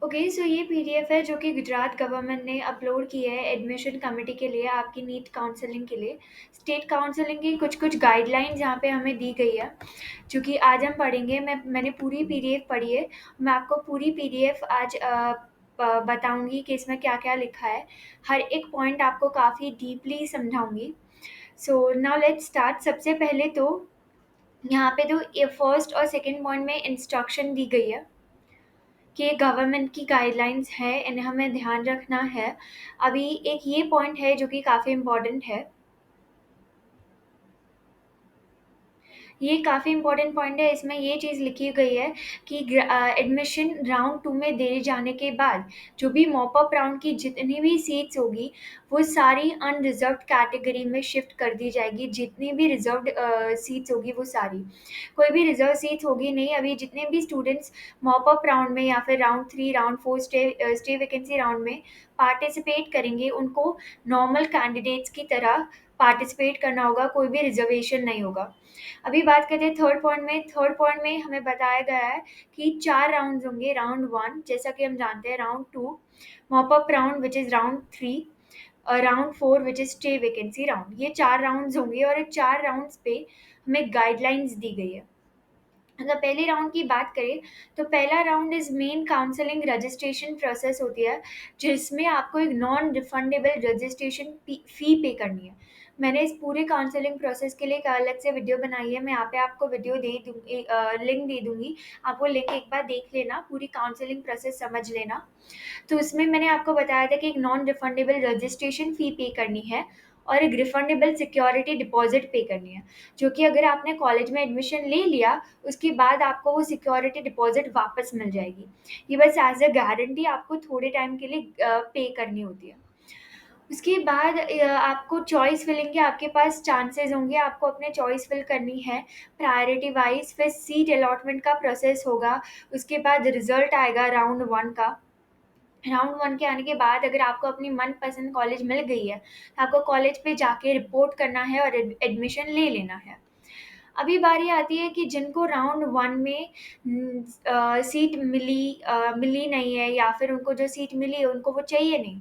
Okay, सो ये PDF है जो कि गुजरात गवर्नमेंट ने अपलोड की है एडमिशन कमिटी के लिए, आपकी नीट काउंसलिंग के लिए। स्टेट काउंसलिंग की कुछ-कुछ गाइडलाइंस यहाँ पे हमें दी गई है, जो कि आज हम पढ़ेंगे। मैंने पूरी पीडीएफ पढ़ी है। मैं आपको पूरी पीडीएफ आज बताऊँगी कि इसमें क्या-क्या लिखा है। हर एक पॉइंट आपको काफ़ी डीपली समझाऊँगी। So now let's start. सबसे पहले तो यहाँ पे तो ये फर्स्ट और सेकंड पॉइंट में इंस्ट्रक्शन दी गई है कि ये गवर्नमेंट की गाइडलाइंस है, इन्हें हमें ध्यान रखना है। अभी एक ये पॉइंट है जो कि काफ़ी इम्पोर्टेंट है। ये काफ़ी इम्पोर्टेंट पॉइंट है, इसमें ये चीज़ लिखी गई है कि एडमिशन राउंड 2 में दिए जाने के बाद जो भी मॉप अप राउंड की जितनी भी सीट्स होगी, वो सारी अनरिज़र्व्ड कैटेगरी में शिफ्ट कर दी जाएगी। जितनी भी रिज़र्व्ड सीट्स होगी वो सारी। कोई भी रिज़र्व सीट्स होगी नहीं। अभी जितने भी स्टूडेंट्स मॉप अप राउंड में या फिर round 3, round 4 stay vacancy round में पार्टिसिपेट करेंगे, उनको नॉर्मल कैंडिडेट्स की तरह पार्टिसिपेट करना होगा, कोई भी रिज़र्वेशन नहीं होगा। अभी बात करते हैं थर्ड पॉइंट में हमें बताया गया है कि 4 राउंड्स होंगे। राउंड 1 जैसा कि हम जानते हैं, round 2 mop up round which is round 3 और round 4 which is stay vacancy round. ये 4 राउंड्स होंगे और ये 4 राउंड्स पे हमें गाइडलाइंस दी गई है। अगर पहले राउंड की बात करें, तो पहला round is main counselling registration process होती है, जिसमें आपको एक नॉन रिफंडेबल रजिस्ट्रेशन फ़ी पे करनी है। मैंने इस पूरे काउंसलिंग प्रोसेस के लिए एक अलग से वीडियो बनाई है, मैं यहाँ पे आपको वीडियो दे दूँगी, लिंक दे दूँगी। आप वो लिंक एक बार देख लेना, पूरी काउंसलिंग प्रोसेस समझ लेना। तो उसमें मैंने आपको बताया था कि एक नॉन रिफंडेबल रजिस्ट्रेशन फ़ी पे करनी है और एक रिफंडेबल सिक्योरिटी डिपॉज़िट पे करनी है, जो कि अगर आपने कॉलेज में एडमिशन ले लिया, उसके बाद आपको वो सिक्योरिटी डिपॉज़िट वापस मिल जाएगी। ये बस एज़ अ गारंटी आपको थोड़े टाइम के लिए पे करनी होती है। उसके बाद आपको चॉइस फिलिंग के आपके पास चांसेस होंगे, आपको अपने चॉइस फिल करनी है प्रायोरिटी वाइज़। फिर सीट अलॉटमेंट का प्रोसेस होगा, उसके बाद रिज़ल्ट आएगा राउंड 1 का। राउंड 1 के आने के बाद अगर आपको अपनी मनपसंद कॉलेज मिल गई है, तो आपको कॉलेज पे जाके रिपोर्ट करना है और एडमिशन ले लेना है। अभी बारी आती है कि जिनको राउंड 1 में सीट मिली नहीं है, या फिर उनको जो सीट मिली है उनको वो चाहिए नहीं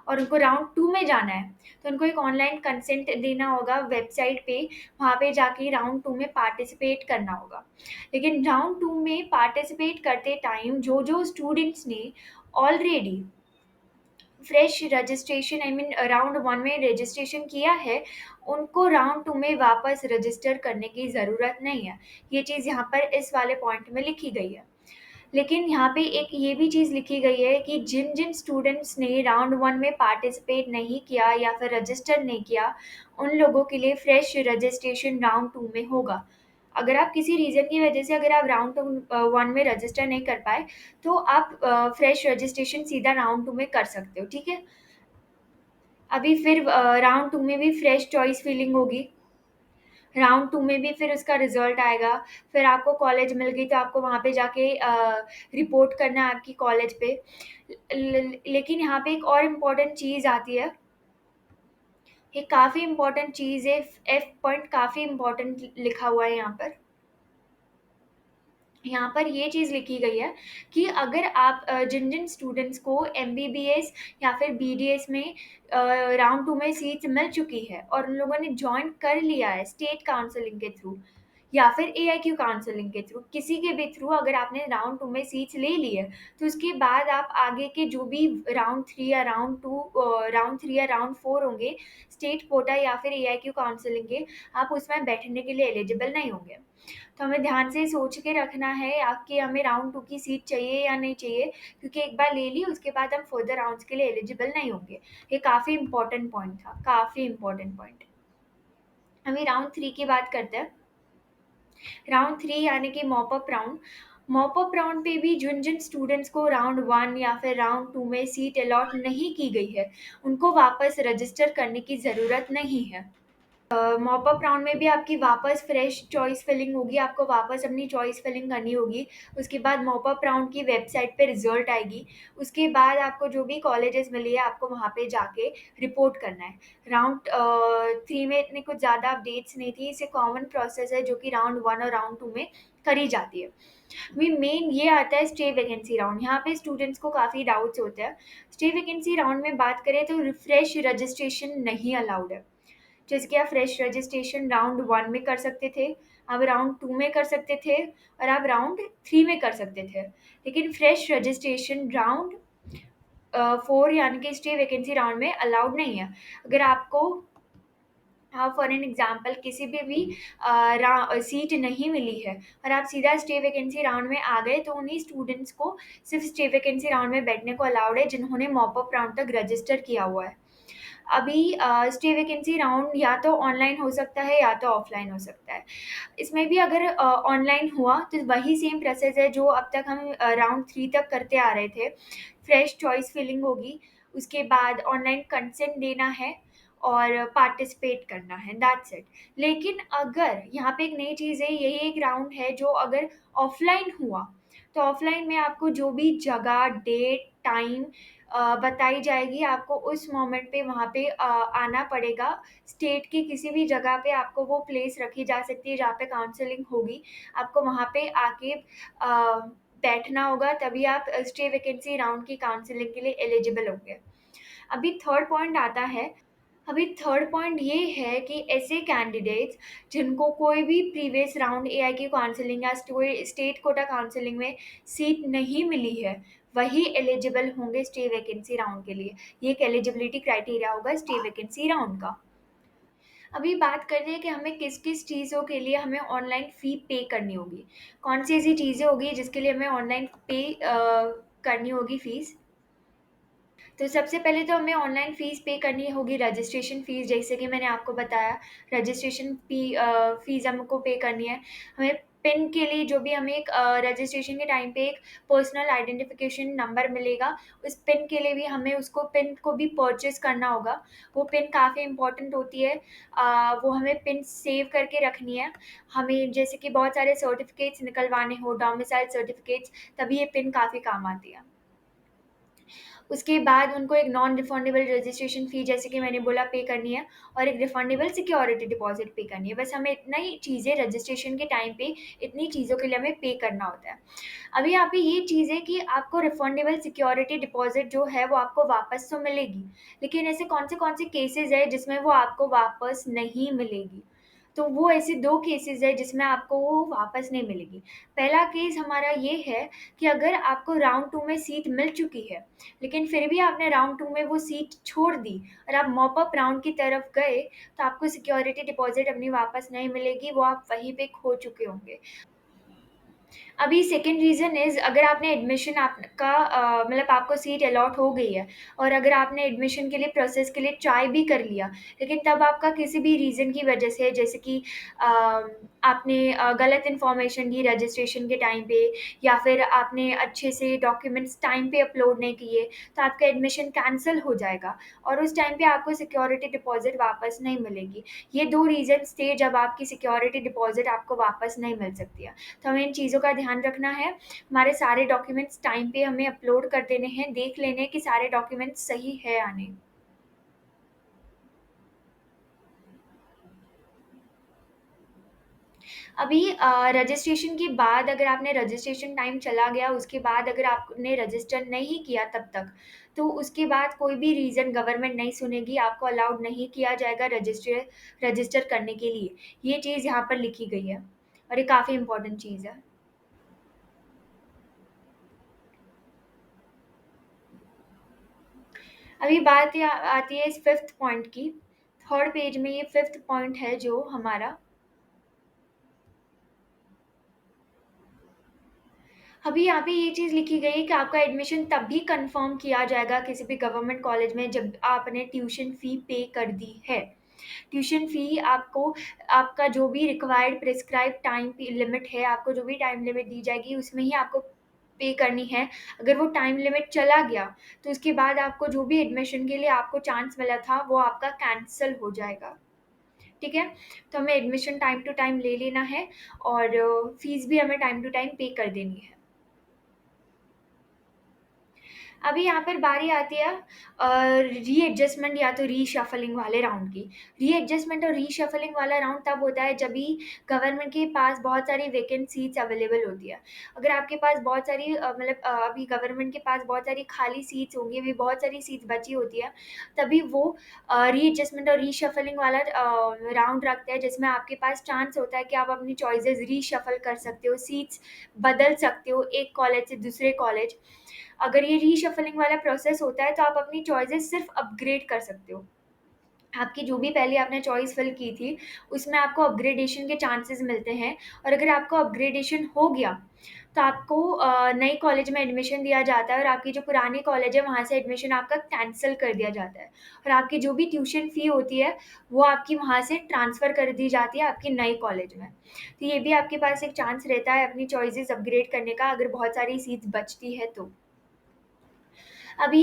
और उनको राउंड 2 में जाना है, तो उनको एक ऑनलाइन कंसेंट देना होगा वेबसाइट पे, वहाँ पे जाके राउंड 2 में पार्टिसिपेट करना होगा। लेकिन राउंड 2 में पार्टिसिपेट करते टाइम जो स्टूडेंट्स ने already fresh registration I mean round 1 में रजिस्ट्रेशन किया है, उनको राउंड 2 में वापस रजिस्टर करने की ज़रूरत नहीं है। ये चीज़ यहाँ पर इस वाले पॉइंट में लिखी गई है। लेकिन यहाँ पे एक ये भी चीज़ लिखी गई है कि जिन-जिन स्टूडेंट्स ने राउंड 1 में पार्टिसिपेट नहीं किया या फिर रजिस्टर नहीं किया, उन लोगों के लिए फ्रेश रजिस्ट्रेशन राउंड 2 में होगा। अगर आप किसी रीज़न की वजह से अगर आप राउंड 1 में रजिस्टर नहीं कर पाए, तो आप फ्रेश रजिस्ट्रेशन सीधा राउंड 2 में कर सकते हो, ठीक है? अभी फिर राउंड 2 में भी फ्रेश चॉइस फिलिंग होगी। राउंड 2 में भी फिर उसका रिज़ल्ट आएगा, फिर आपको कॉलेज मिल गई तो आपको वहाँ पे जाके रिपोर्ट करना है आपकी कॉलेज पे। लेकिन यहाँ पे एक और इम्पोर्टेंट चीज़ आती है, ये काफ़ी इम्पोर्टेंट चीज़ है, एफ पॉइंट काफ़ी इम्पोर्टेंट लिखा हुआ है यहाँ पर। यहाँ पर ये चीज़ लिखी गई है कि अगर आप जिन-जिन स्टूडेंट्स को एमबीबीएस या फिर बीडीएस में राउंड 2 में सीट्स मिल चुकी है और उन लोगों ने जॉइन कर लिया है स्टेट काउंसलिंग के थ्रू या फिर एआईक्यू काउंसलिंग के थ्रू, किसी के भी थ्रू अगर आपने राउंड 2 में सीट्स ले ली है, तो उसके बाद आप आगे के जो भी राउंड 3 या राउंड 4 होंगे, स्टेट कोटा या फिर एआईक्यू काउंसलिंग के, आप उसमें बैठने के लिए एलिजिबल नहीं होंगे। तो हमें ध्यान से सोच के रखना है कि हमें राउंड 2 की सीट चाहिए या नहीं चाहिए, क्योंकि एक बार ले ली उसके बाद हम फर्दर राउंड्स के लिए एलिजिबल नहीं होंगे। ये काफ़ी इम्पोर्टेंट पॉइंट था, काफ़ी इम्पोर्टेंट पॉइंट। अभी राउंड 3 की बात करते हैं। राउंड 3 यानी कि मॉप अप राउंड पे भी जिन-जिन स्टूडेंट्स को राउंड 1 या फिर राउंड 2 में सीट अलॉट नहीं की गई है, उनको वापस रजिस्टर करने की ज़रूरत नहीं है। मॉप अप राउंड में भी आपकी वापस फ्रेश चॉइस फिलिंग होगी, आपको वापस अपनी चॉइस फिलिंग करनी होगी। उसके बाद मॉप अप राउंड की वेबसाइट पे रिजल्ट आएगी। उसके बाद आपको जो भी कॉलेजेस मिली है आपको वहाँ पे जाके रिपोर्ट करना है। राउंड 3 में इतनी कुछ ज़्यादा अपडेट्स नहीं थी, इसे कॉमन प्रोसेस है जो कि राउंड 1 और राउंड 2 में करी जाती है। अभी मेन ये आता है स्टे वैकेंसी राउंड। यहाँ पे स्टूडेंट्स को काफ़ी डाउट्स होते हैं। स्टे वैकेंसी राउंड में बात करें तो रिफ्रेश रजिस्ट्रेशन नहीं अलाउड है। जैसे कि आप फ्रेश रजिस्ट्रेशन राउंड 1 में कर सकते थे, आप राउंड 2 में कर सकते थे और आप राउंड 3 में कर सकते थे। लेकिन फ्रेश रजिस्ट्रेशन राउंड 4 यानी कि स्टे वैकेंसी राउंड में अलाउड नहीं है। अगर आपको फॉर एन एग्जाम्पल किसी भी सीट नहीं मिली है और आप सीधा स्टे वैकेंसी राउंड में आ गए, तो उन्हीं स्टूडेंट्स को सिर्फ स्टे वैकेंसी राउंड में बैठने को अलाउड है जिन्होंने मॉप अप राउंड तक रजिस्टर किया हुआ है। अभी स्टे वैकेंसी राउंड या तो ऑनलाइन हो सकता है या तो ऑफलाइन हो सकता है। इसमें भी अगर ऑनलाइन हुआ तो वही सेम प्रोसेस है जो अब तक हम राउंड 3 तक करते आ रहे थे। फ्रेश चॉइस फिलिंग होगी, उसके बाद ऑनलाइन कंसेंट देना है और पार्टिसिपेट करना है, दैट्स इट। लेकिन अगर यहाँ पे एक नई चीज़ है, यही एक राउंड है जो अगर ऑफलाइन हुआ, तो ऑफलाइन में आपको जो भी जगह, डेट, टाइम बताई जाएगी, आपको उस मोमेंट पे वहाँ पे आना पड़ेगा। स्टेट की किसी भी जगह पे आपको वो प्लेस रखी जा सकती है जहाँ पे काउंसलिंग होगी। आपको वहाँ पे आके बैठना होगा, तभी आप स्टे वैकेंसी राउंड की काउंसलिंग के लिए एलिजिबल होंगे। अभी थर्ड पॉइंट आता है। अभी थर्ड पॉइंट ये है कि ऐसे कैंडिडेट्स जिनको कोई भी प्रीवियस राउंड एआई की काउंसलिंग या स्टेट कोटा काउंसलिंग में सीट नहीं मिली है, वही एलिजिबल होंगे स्टे वैकेंसी राउंड के लिए। ये एक एलिजिबिलिटी क्राइटेरिया होगा स्टे वैकेंसी राउंड का। अभी बात करते हैं कि हमें किस किस चीज़ों के लिए हमें ऑनलाइन फ़ी पे करनी होगी। कौन सी ऐसी चीज़ें होगी जिसके लिए हमें ऑनलाइन पे करनी होगी फ़ीस। तो सबसे पहले तो हमें ऑनलाइन फ़ीस पे करनी होगी, रजिस्ट्रेशन फ़ीस, जैसे कि मैंने आपको बताया। रजिस्ट्रेशन फ़ीस हमको पे करनी है। हमें पिन के लिए जो भी हमें एक रजिस्ट्रेशन के टाइम पे एक पर्सनल आइडेंटिफ़िकेशन नंबर मिलेगा, उस पिन के लिए भी हमें उसको पिन को भी परचेज़ करना होगा। वो पिन काफ़ी इम्पोर्टेंट होती है। वो हमें पिन सेव करके रखनी है। हमें जैसे कि बहुत सारे सर्टिफ़िकेट्स निकलवाने हो, डोमिसाइल सर्टिफ़िकेट्स, तभी ये पिन काफ़ी काम आती है। उसके बाद उनको एक नॉन रिफंडेबल रजिस्ट्रेशन फ़ी, जैसे कि मैंने बोला, पे करनी है और एक रिफंडेबल सिक्योरिटी डिपॉज़िट पे करनी है। बस हमें इतना ही चीज़ें रजिस्ट्रेशन के टाइम पे इतनी चीज़ों के लिए हमें पे करना होता है। अभी यहाँ पे ये चीज़ है कि आपको रिफंडेबल सिक्योरिटी डिपॉज़िट जो है वो आपको वापस तो मिलेगी, लेकिन ऐसे कौन से केसेज़ हैं जिसमें वो आपको वापस नहीं मिलेगी। तो वो ऐसे 2 केसेज़ हैं जिसमें आपको वो वापस नहीं मिलेगी। पहला केस हमारा ये है कि अगर आपको राउंड 2 में सीट मिल चुकी है, लेकिन फिर भी आपने राउंड 2 में वो सीट छोड़ दी और आप मॉप अप राउंड की तरफ गए, तो आपको सिक्योरिटी डिपॉज़िट अपनी वापस नहीं मिलेगी, वो आप वहीं पे खो चुके होंगे। अभी सेकंड रीज़न इज़, अगर आपने एडमिशन आपका मतलब आपको सीट अलॉट हो गई है और अगर आपने एडमिशन के लिए प्रोसेस के लिए ट्राई भी कर लिया, लेकिन तब आपका किसी भी रीज़न की वजह से, जैसे कि आपने गलत इन्फॉर्मेशन दी रजिस्ट्रेशन के टाइम पे, या फिर आपने अच्छे से डॉक्यूमेंट्स टाइम पे अपलोड नहीं किए, तो आपका एडमिशन कैंसल हो जाएगा और उस टाइम पे आपको सिक्योरिटी डिपॉज़िट वापस नहीं मिलेगी। ये 2 रीज़न्स थे जब आपकी सिक्योरिटी डिपॉज़िट आपको वापस नहीं मिल सकती है। तो हमें इन चीज़ों का ध्यान रखना है। हमारे सारे डॉक्यूमेंट्स टाइम पे हमें अपलोड कर देने हैं, देख लेने हैं कि सारे डॉक्यूमेंट्स सही है या नहीं। अभी रजिस्ट्रेशन के बाद, अगर आपने रजिस्ट्रेशन टाइम चला गया, उसके बाद अगर आपने रजिस्टर नहीं किया तब तक, तो उसके बाद कोई भी रीज़न गवर्नमेंट नहीं सुनेगी, आपको अलाउड नहीं किया जाएगा रजिस्टर करने के लिए। ये चीज़ यहाँ पर लिखी गई है और ये काफ़ी इम्पोर्टेंट चीज़ है। अभी बात आती है इस फिफ्थ पॉइंट की। थर्ड पेज में ये फिफ्थ पॉइंट है जो हमारा। अभी यहाँ पे ये चीज़ लिखी गई है कि आपका एडमिशन तब भी कंफर्म किया जाएगा किसी भी गवर्नमेंट कॉलेज में जब आपने ट्यूशन फ़ी पे कर दी है। ट्यूशन फ़ी आपको, आपका जो भी रिक्वायर्ड प्रिस्क्राइब टाइम लिमिट है, आपको जो भी टाइम लिमिट दी जाएगी उसमें ही आपको पे करनी है। अगर वो टाइम लिमिट चला गया, तो उसके बाद आपको जो भी एडमिशन के लिए आपको चांस मिला था वो आपका कैंसल हो जाएगा। ठीक है? तो हमें एडमिशन टाइम टू टाइम ले लेना है और फीस भी हमें टाइम टू टाइम पे कर देनी है। अभी यहाँ पर बारी आती है रीएडजस्टमेंट या तो रीशफलिंग वाले राउंड की। रीएडजस्टमेंट और रीशफलिंग वाला राउंड तब होता है जब भी गवर्नमेंट के पास बहुत सारी वैकेंट सीट्स अवेलेबल होती है। अगर आपके पास बहुत सारी अभी गवर्नमेंट के पास बहुत सारी खाली सीट्स होंगी, अभी बहुत सारी सीट्स बची होती है, तभी वो रीएडजस्टमेंट और रीशफलिंग वाला राउंड रखते हैं, जिसमें आपके पास चांस होता है कि आप अपनी चॉइसेस रीशफल कर सकते हो, सीट्स बदल सकते हो एक कॉलेज से दूसरे कॉलेज। अगर ये रीशफलिंग वाला प्रोसेस होता है तो आप अपनी चॉइसेस सिर्फ अपग्रेड कर सकते हो। आपकी जो भी पहले आपने चॉइस फिल की थी, उसमें आपको अपग्रेडेशन के चांसेस मिलते हैं, और अगर आपको अपग्रेडेशन हो गया, तो आपको नई कॉलेज में एडमिशन दिया जाता है और आपकी जो पुरानी कॉलेज है, वहाँ से एडमिशन आपका कैंसल कर दिया जाता है, और आपकी जो भी ट्यूशन फ़ी होती है, वो आपकी वहाँ से ट्रांसफ़र कर दी जाती है आपकी नई कॉलेज में। तो ये भी आपके पास एक चांस रहता है अपनी चॉइसेस अपग्रेड करने का, अगर बहुत सारी सीट्स बचती है तो। अभी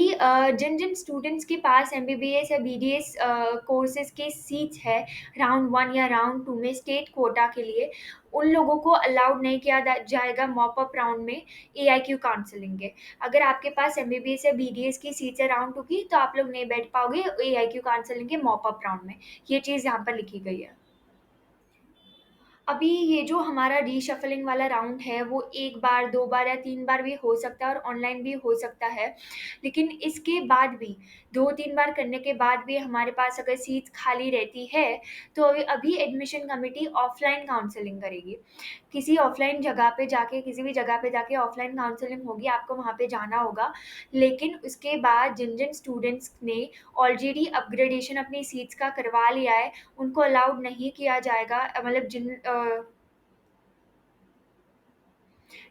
जिन-जिन स्टूडेंट्स के पास एमबीबीएस या बीडीएस कोर्सेज़ के सीट्स है राउंड 1 या राउंड 2 में स्टेट कोटा के लिए, उन लोगों को अलाउड नहीं किया दा जाएगा मॉप अप राउंड में एआईक्यू काउंसलिंग के। अगर आपके पास एमबीबीएस या बीडीएस की सीट्स है राउंड 2 की, तो आप लोग नहीं बैठ पाओगे एआईक्यू काउंसलिंग के मॉप अप राउंड में। ये चीज़ यहाँ पर लिखी गई है। अभी ये जो हमारा रीशफलिंग वाला राउंड है, वो 1 बार, 2 बार या 3 बार भी हो सकता है और ऑनलाइन भी हो सकता है। लेकिन इसके बाद भी 2-3 बार करने के बाद भी हमारे पास अगर सीट्स खाली रहती है, तो अभी अभी एडमिशन कमिटी ऑफ़लाइन काउंसलिंग करेगी। किसी ऑफ़लाइन जगह पे जाके, किसी भी जगह पे जाके ऑफ़लाइन काउंसलिंग होगी, आपको वहाँ पे जाना होगा। लेकिन उसके बाद जिन-जिन स्टूडेंट्स ने ऑलरेडी अपग्रेडेशन अपनी सीट्स का करवा लिया है, उनको अलाउड नहीं किया जाएगा,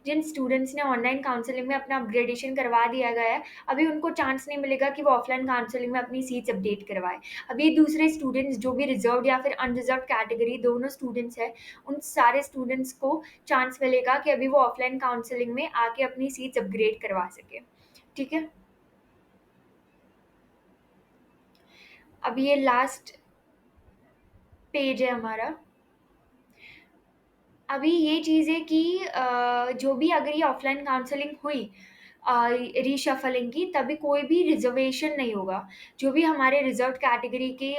जिन स्टूडेंट्स ने ऑनलाइन काउंसलिंग में अपना अपग्रेडेशन करवा दिया गया है, अभी उनको चांस नहीं मिलेगा कि वो ऑफलाइन काउंसलिंग में अपनी सीट्स अपडेट करवाएँ। अभी दूसरे स्टूडेंट्स जो भी रिज़र्व्ड या फिर अनरिज़र्व्ड कैटेगरी दोनों स्टूडेंट्स हैं, उन सारे स्टूडेंट्स को चांस मिलेगा कि अभी वो ऑफलाइन काउंसलिंग में आके अपनी सीट्स अपग्रेड करवा सकें। ठीक है? अब ये लास्ट पेज है हमारा। अभी ये चीज़ है कि जो भी अगर ये ऑफ़लाइन काउंसलिंग हुई रीशफ़लिंग की, तभी कोई भी रिज़र्वेशन नहीं होगा। जो भी हमारे रिज़र्व्ड कैटेगरी के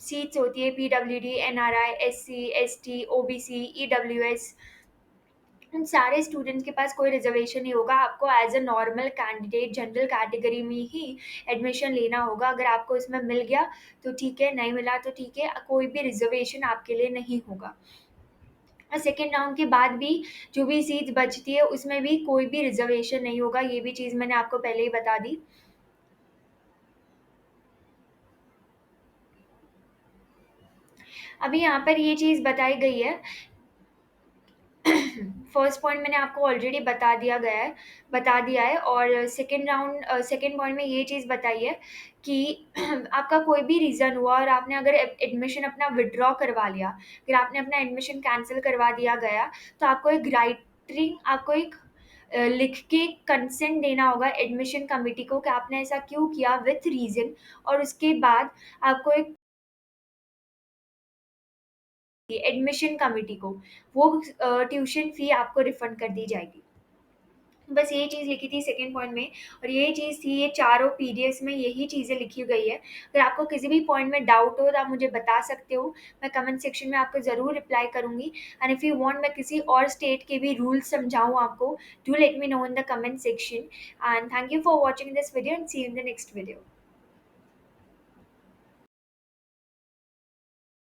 सीट्स होती है, PWD, NRI, SC, ST, OBC, EWS, उन सारे स्टूडेंट्स के पास कोई रिज़र्वेशन नहीं होगा। आपको as a normal candidate general category में ही एडमिशन लेना होगा। अगर आपको इसमें मिल गया तो ठीक है, नहीं मिला तो ठीक है, कोई भी रिज़र्वेशन आपके लिए नहीं होगा। और सेकंड राउंड के बाद भी जो भी सीट्स बचती है, उसमें भी कोई भी रिज़र्वेशन नहीं होगा, ये भी चीज़ मैंने आपको पहले ही बता दी। अभी यहाँ पर ये चीज़ बताई गई है। फर्स्ट पॉइंट मैंने आपको ऑलरेडी बता दिया है, और सेकंड पॉइंट में ये चीज़ बताई है कि आपका कोई भी रीज़न हुआ और आपने अगर एडमिशन अपना विथड्रॉ करवा लिया, अगर आपने अपना एडमिशन कैंसल करवा दिया गया, तो आपको एक लिख के कंसेंट देना होगा एडमिशन कमिटी को कि आपने ऐसा क्यों किया विथ रीज़न, और उसके बाद आपको एक एडमिशन कमिटी को वो ट्यूशन फ़ी आपको रिफ़ंड कर दी जाएगी। बस ये चीज़ लिखी थी सेकंड पॉइंट में, और ये चीज़ थी, ये चारों पीडीएफ्स में यही चीज़ें लिखी गई है। अगर आपको किसी भी पॉइंट में डाउट हो तो आप मुझे बता सकते हो, मैं कमेंट सेक्शन में आपको ज़रूर रिप्लाई करूँगी। एंड इफ यू वांट मैं किसी और स्टेट के भी रूल्स समझाऊँ आपको, do let me know in the comment section. And thank you for watching this video and see you in the next video.